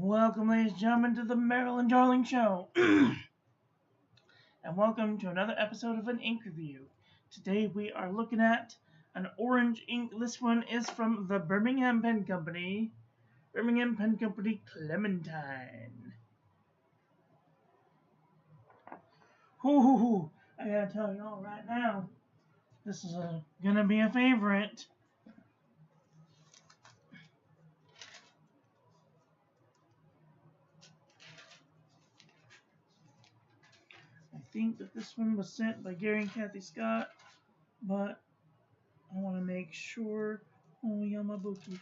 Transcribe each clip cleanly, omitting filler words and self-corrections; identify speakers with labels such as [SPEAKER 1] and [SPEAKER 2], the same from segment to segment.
[SPEAKER 1] Welcome, ladies and gentlemen, to the Marilyn Darling Show. And welcome to another episode of an ink review. Today we are looking at an orange ink. This one is from the Birmingham Pen Company. Birmingham Pen Company Clementine. Hoo, I gotta tell you all right now, this is gonna be a favorite. I think that this one was sent by Gary and Kathy Scott, but I want to make sure. Oh, Yamabuki.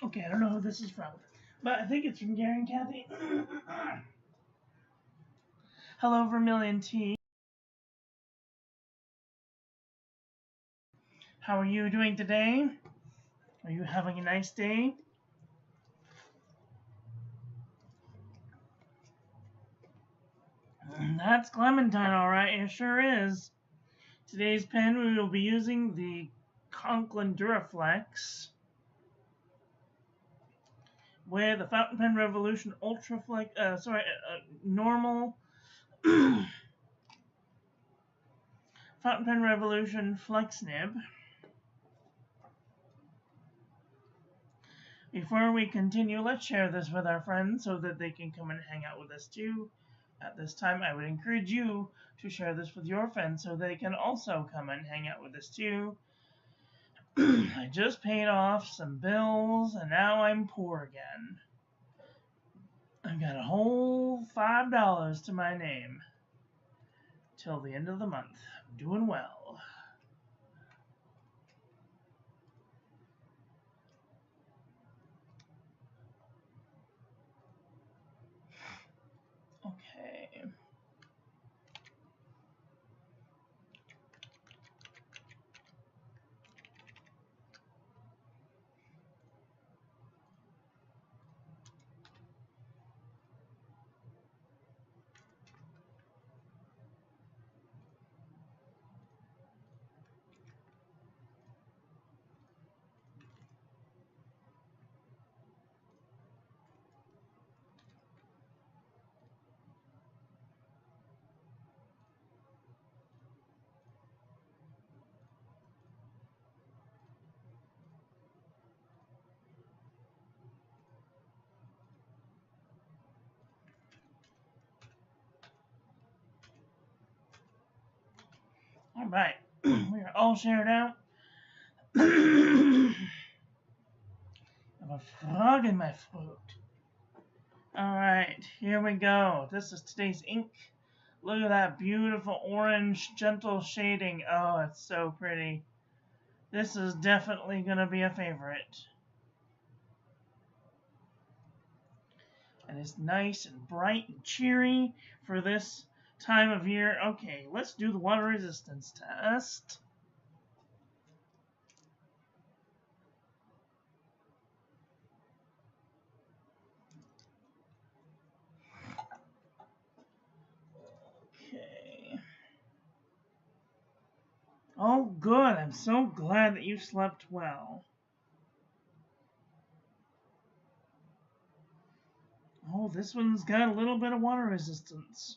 [SPEAKER 1] Okay, I don't know who this is from, but I think it's from Gary and Kathy. Hello, Vermilion Tea. How are you doing today? Are you having a nice day? That's Clementine, alright, it sure is. Today's pen, we will be using the Conklin Duraflex with the Fountain Pen Revolution normal Fountain Pen Revolution Flex Nib. Before we continue, let's share this with our friends so that they can come and hang out with us too. At this time, I would encourage you to share this with your friends so they can also come and hang out with us too. I just paid off some bills and now I'm poor again. I've got a whole $5 to my name till the end of the month. I'm doing well. Okay. All right, we are all shared out. I have a frog in my throat. All right, here we go. This is today's ink. Look at that beautiful orange, gentle shading. Oh, it's so pretty. This is definitely going to be a favorite. And it's nice and bright and cheery for this time of year. Okay, let's do the water resistance test. Okay. Oh, good. I'm so glad that you slept well. Oh, this one's got a little bit of water resistance.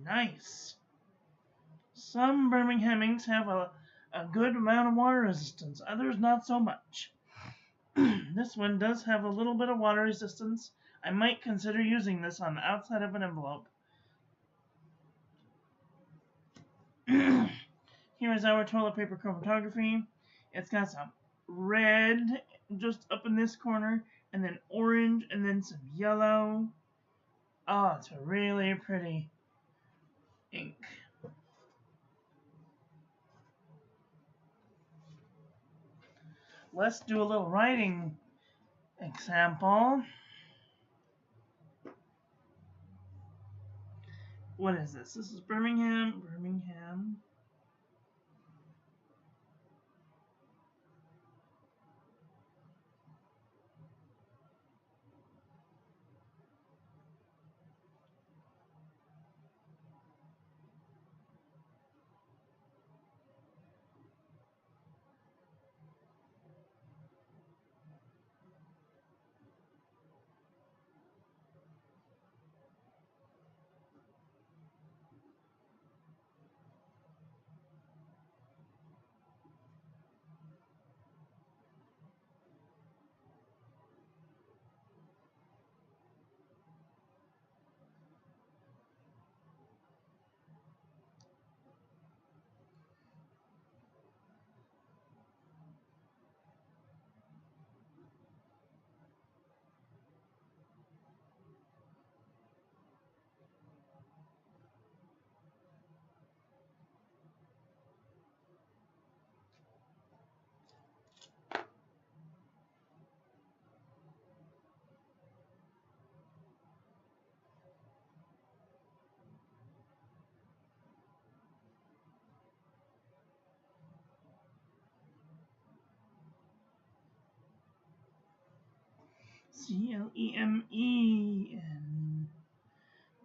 [SPEAKER 1] Nice. Some Birmingham inks have a good amount of water resistance, others not so much. This one does have a little bit of water resistance. I might consider using this on the outside of an envelope. Here is our toilet paper chromatography. It's got some red just up in this corner, and then orange, and then some yellow. Oh, it's a really pretty ink. Let's do a little writing example. What is this? This is Birmingham. Clemene.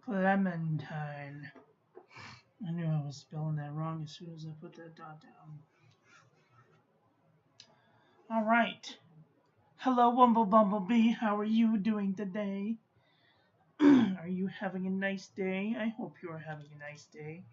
[SPEAKER 1] Clementine. I knew I was spelling that wrong as soon as I put that dot down. All right. Hello, Bumblebee. How are you doing today? Are you having a nice day? I hope you are having a nice day.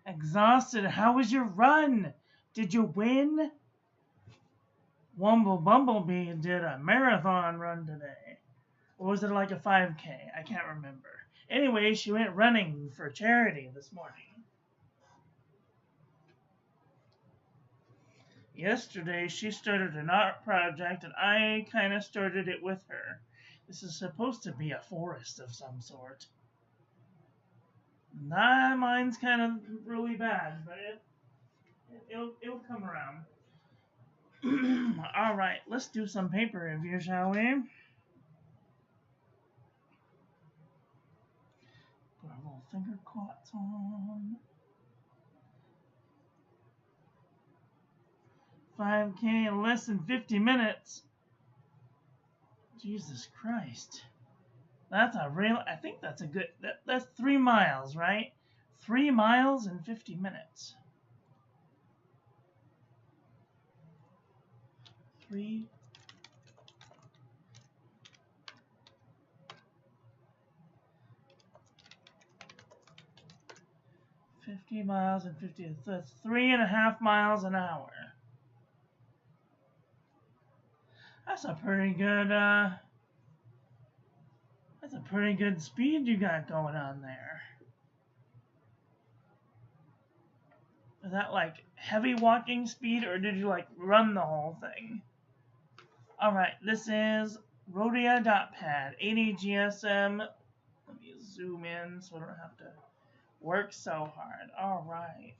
[SPEAKER 1] Exhausted. How was your run? Did you win? Bumblebee did a marathon run today. Or was it like a 5K? I can't remember. Anyway, she went running for charity this morning. Yesterday, she started an art project, and I kind of started it with her. This is supposed to be a forest of some sort. Nah, mine's kind of really bad, but it'll come around. All right, let's do some paper review, shall we? Put our little finger quotes on. 5K in less than 50 minutes. Jesus Christ. That's a real, I think that's a good, that's 3 miles, right? 3 miles in 50 minutes. 50 miles and 50, that's 3.5 miles an hour. That's a pretty good speed you got going on there. Is that like heavy walking speed, or did you like run the whole thing? Alright, this is Rhodia.pad, 80 GSM. Let me zoom in so I don't have to work so hard. All right.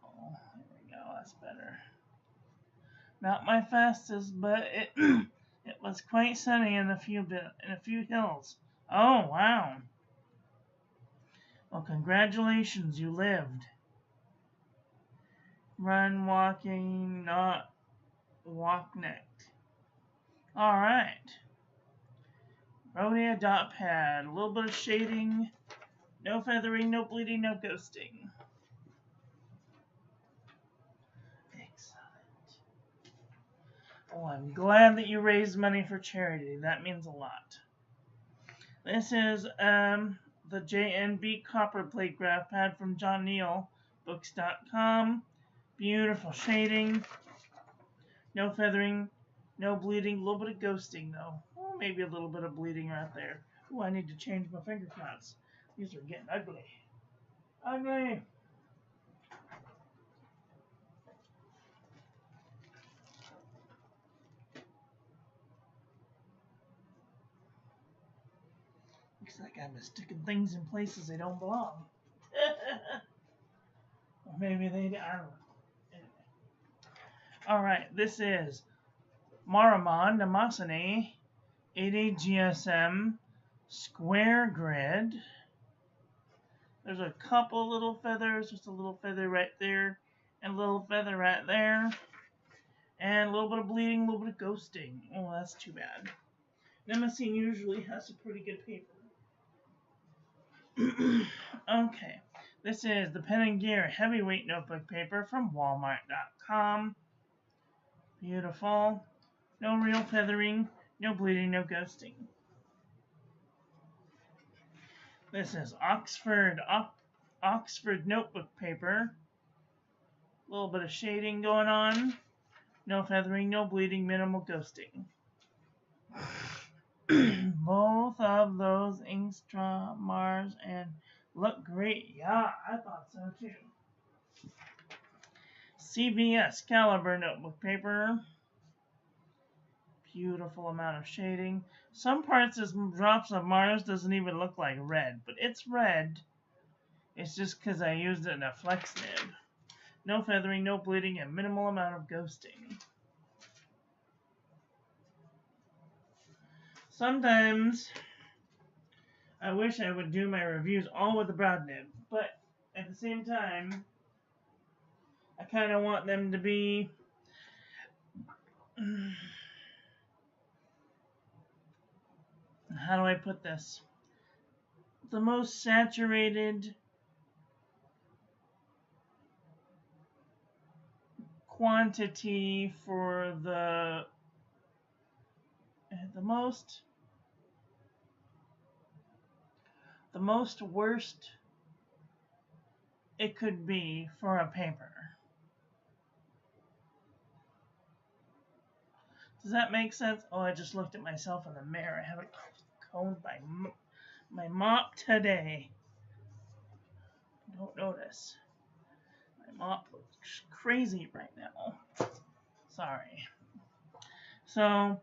[SPEAKER 1] Oh, there we go. That's better. Not my fastest, but it it was quite sunny in a few hills. Oh wow! Well, congratulations, you lived. Run, walking, not walk necked. All right. Rhodia dot pad. A little bit of shading. No feathering, no bleeding, no ghosting. Excellent. Oh, I'm glad that you raised money for charity. That means a lot. This is the JNB Copper Plate Graph Pad from John Neal, books.com. Beautiful shading. No feathering, no bleeding. A little bit of ghosting, though. Oh, maybe a little bit of bleeding right there. Oh, I need to change my finger knots. These are getting ugly. Ugly! Looks like I'm sticking things in places they don't belong. Or maybe they, I don't know. Alright, this is Maramon Namasane 80 GSM Square Grid. There's a couple little feathers, just a little feather right there, and a little feather right there, and a little bit of bleeding, a little bit of ghosting. Oh, that's too bad. Nemasine usually has a pretty good paper. Okay, this is the Pen and Gear Heavyweight Notebook Paper from Walmart.com. Beautiful. No real feathering, no bleeding, no ghosting. This is Oxford Notebook Paper. A little bit of shading going on. No feathering, no bleeding, minimal ghosting. Both of those inks draw Mars and look great. Yeah, I thought so too. CVS Caliber Notebook Paper. Beautiful amount of shading. Some parts as drops of Mars doesn't even look like red, but it's red. It's just because I used it in a flex nib. No feathering, no bleeding, and minimal amount of ghosting. Sometimes I wish I would do my reviews all with the broad nib, but at the same time, I kind of want them to be how do I put this? The most saturated quantity for the most worst it could be for a paper. Does that make sense? Oh, I just looked at myself in the mirror. I haven't combed my mop today. Don't notice. My mop looks crazy right now. Sorry. So,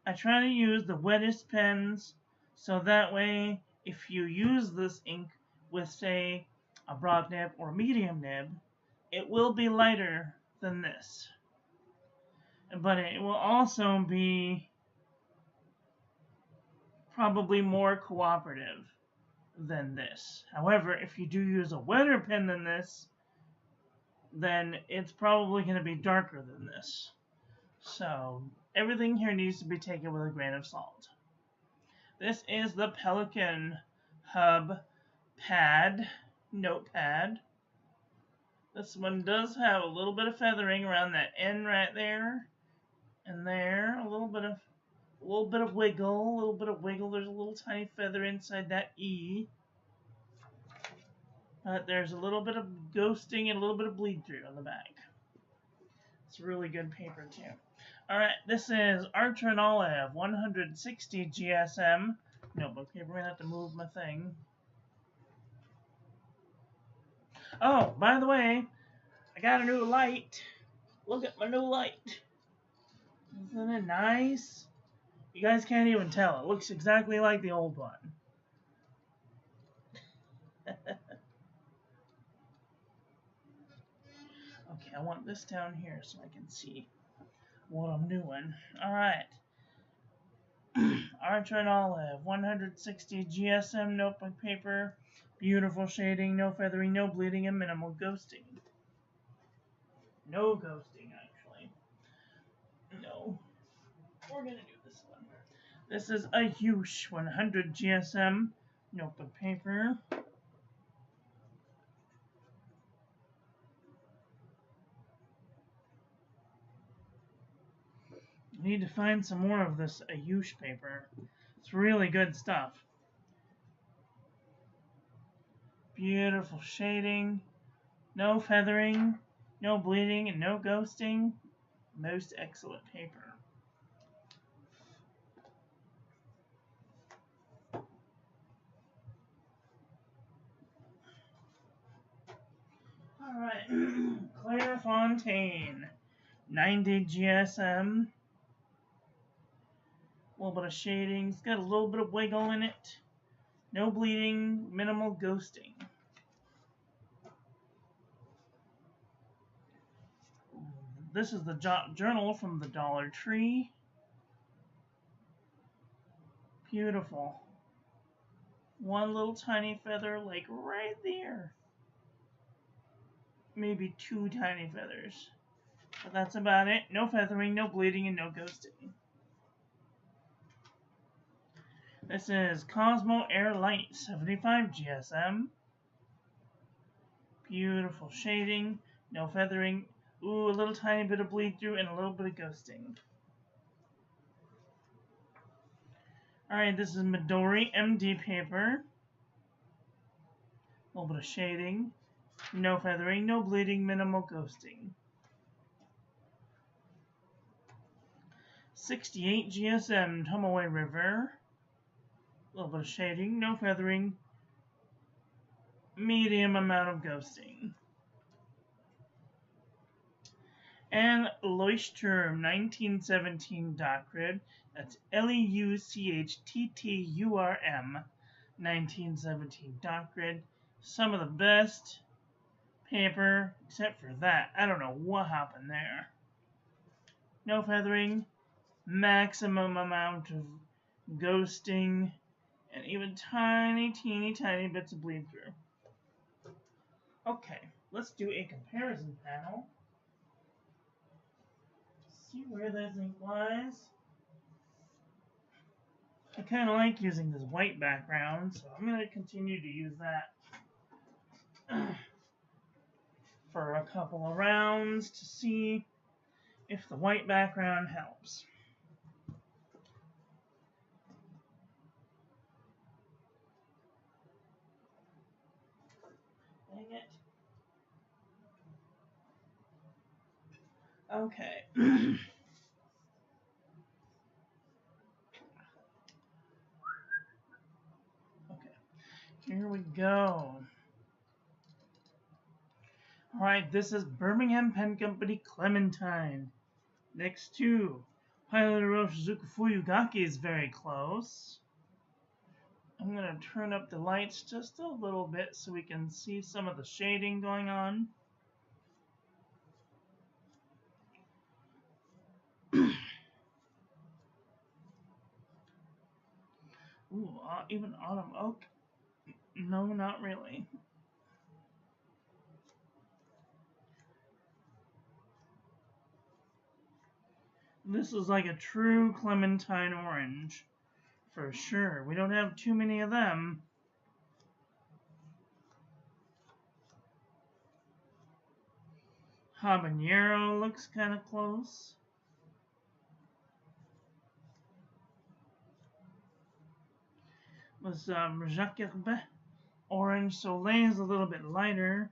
[SPEAKER 1] I try to use the wettest pens so that way if you use this ink with, say, a broad nib or medium nib, it will be lighter than this. But it will also be probably more cooperative than this. However, if you do use a wetter pen than this, then it's probably going to be darker than this. So everything here needs to be taken with a grain of salt. This is the Pelican Hub Pad, Notepad. This one does have a little bit of feathering around that end right there. And there, a little bit of wiggle, There's a little tiny feather inside that E. But there's a little bit of ghosting and a little bit of bleed through on the back. It's a really good paper too. Alright, this is Archer and Olive 160 GSM notebook paper. I'm going to have to move my thing. Oh, by the way, I got a new light. Look at my new light. Isn't it nice? You guys can't even tell. It looks exactly like the old one. Okay, I want this down here so I can see what I'm doing. Alright. Arch Red Olive, 160 GSM notebook paper, beautiful shading, no feathering, no bleeding, and minimal ghosting. No ghosting, actually. No. We're gonna do this one. This is a huge 100 GSM notebook paper. I need to find some more of this Ayush paper. It's really good stuff. Beautiful shading, no feathering, no bleeding, and no ghosting. Most excellent paper. Alright, Clairefontaine, 90 GSM. A little bit of shading. It's got a little bit of wiggle in it. No bleeding, minimal ghosting. This is the journal from the Dollar Tree. Beautiful. One little tiny feather, like right there. Maybe two tiny feathers. But that's about it. No feathering, no bleeding, and no ghosting. This is Cosmo Air Light, 75 GSM. Beautiful shading, no feathering. Ooh, a little tiny bit of bleed through and a little bit of ghosting. Alright, this is Midori MD paper. A little bit of shading, no feathering, no bleeding, minimal ghosting. 68 GSM Tomoe River. A little bit of shading, no feathering, medium amount of ghosting. And Leuchtturm 1917 dot grid. That's Leuchtturm 1917 dot grid. Some of the best paper, except for that. I don't know what happened there. No feathering, maximum amount of ghosting, and even tiny, teeny, tiny bits of bleed through. Okay, let's do a comparison panel. See where this ink lies. I kind of like using this white background, so I'm going to continue to use that for a couple of rounds to see if the white background helps. Dang it. Okay. Okay. Here we go. Alright, this is Birmingham Pen Company Clementine. Next to Pilot Roche Fuyugaki is very close. I'm going to turn up the lights just a little bit so we can see some of the shading going on. Ooh, even autumn oak? No, not really. This is like a true Clementine orange, for sure. We don't have too many of them. Habanero looks kind of close. Was Jacques Orange Soleil is a little bit lighter.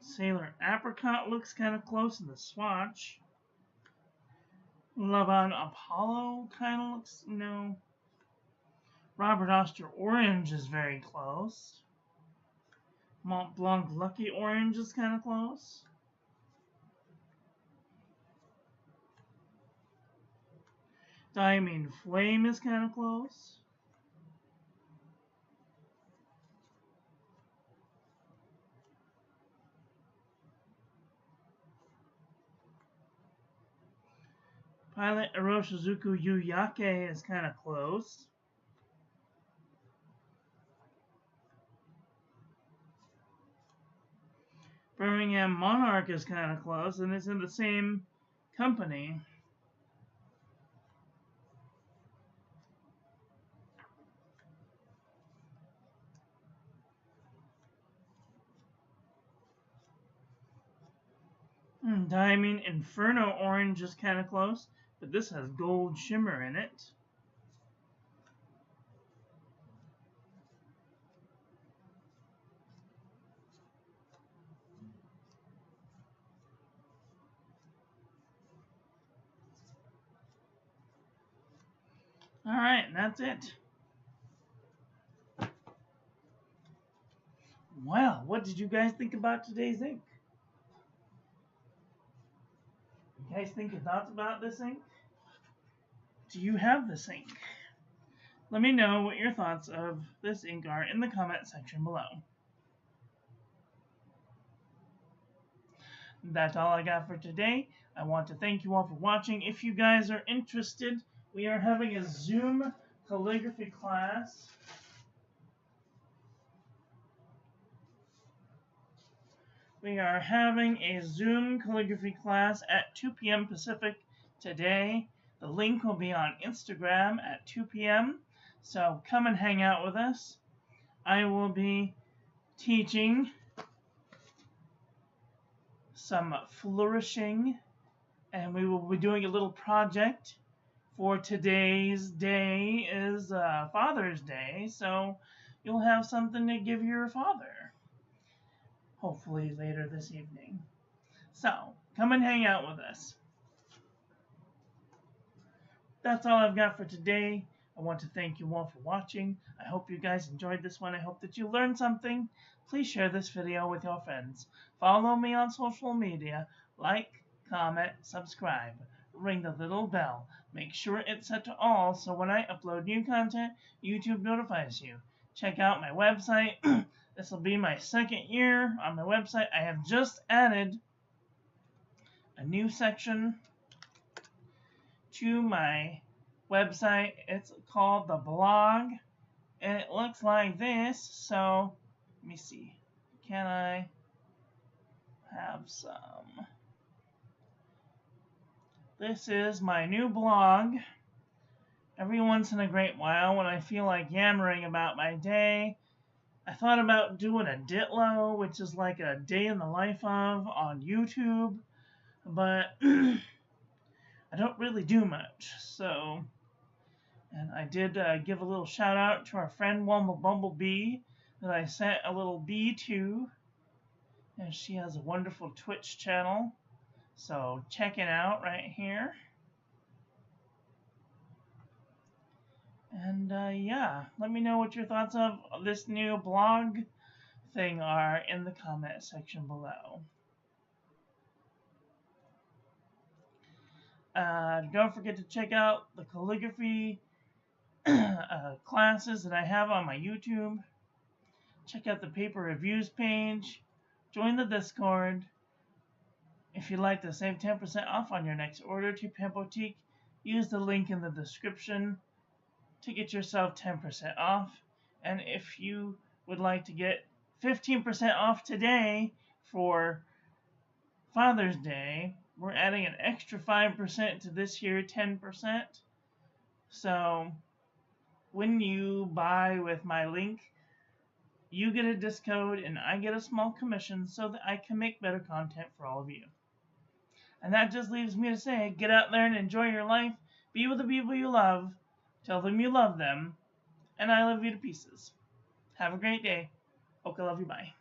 [SPEAKER 1] Sailor Apricot looks kind of close in the swatch. Laban Apollo kind of looks, no. Robert Oster Orange is very close. Mont Blanc Lucky Orange is kind of close. Diamond Flame is kind of close. Pilot Iroshizuku Yuyake is kind of close. Birmingham Monarch is kind of close, and it's in the same company. Diamond Inferno Orange is kind of close, but this has gold shimmer in it. Alright, that's it. Well, what did you guys think about today's ink? You guys think your thoughts about this ink? Do you have this ink? Let me know what your thoughts of this ink are in the comment section below. That's all I got for today. I want to thank you all for watching. If you guys are interested, we are having a Zoom calligraphy class. We are having a Zoom calligraphy class at 2 p.m. Pacific today. The link will be on Instagram at 2 p.m. So come and hang out with us. I will be teaching some flourishing, and we will be doing a little project. For today's day is Father's Day, so you'll have something to give your father. Hopefully later this evening. So, come and hang out with us. That's all I've got for today. I want to thank you all for watching. I hope you guys enjoyed this one. I hope that you learned something. Please share this video with your friends. Follow me on social media. Like, comment, subscribe. Ring the little bell. Make sure it's set to all so when I upload new content, YouTube notifies you. Check out my website. This will be my second year on my website. I have just added a new section to my website. It's called the blog, and it looks like this. So let me see, can I have some? This is my new blog. Every once in a great while, when I feel like yammering about my day, I thought about doing a Ditlo, which is like a day in the life of on YouTube, but I don't really do much. So, and I did give a little shout out to our friend Wumble Bumblebee that I sent a little bee to, and she has a wonderful Twitch channel. So check it out right here. And yeah, let me know what your thoughts of this new blog thing are in the comment section below. Don't forget to check out the calligraphy classes that I have on my YouTube. Check out the paper reviews page. Join the Discord. If you'd like to save 10% off on your next order to Pen Boutique, use the link in the description to get yourself 10% off. And if you would like to get 15% off today for Father's Day, we're adding an extra 5% to this year 10%. So when you buy with my link, you get a discount and I get a small commission so that I can make better content for all of you. And that just leaves me to say, get out there and enjoy your life. Be with the people you love. Tell them you love them. And I love you to pieces. Have a great day. Okay, love you. Bye.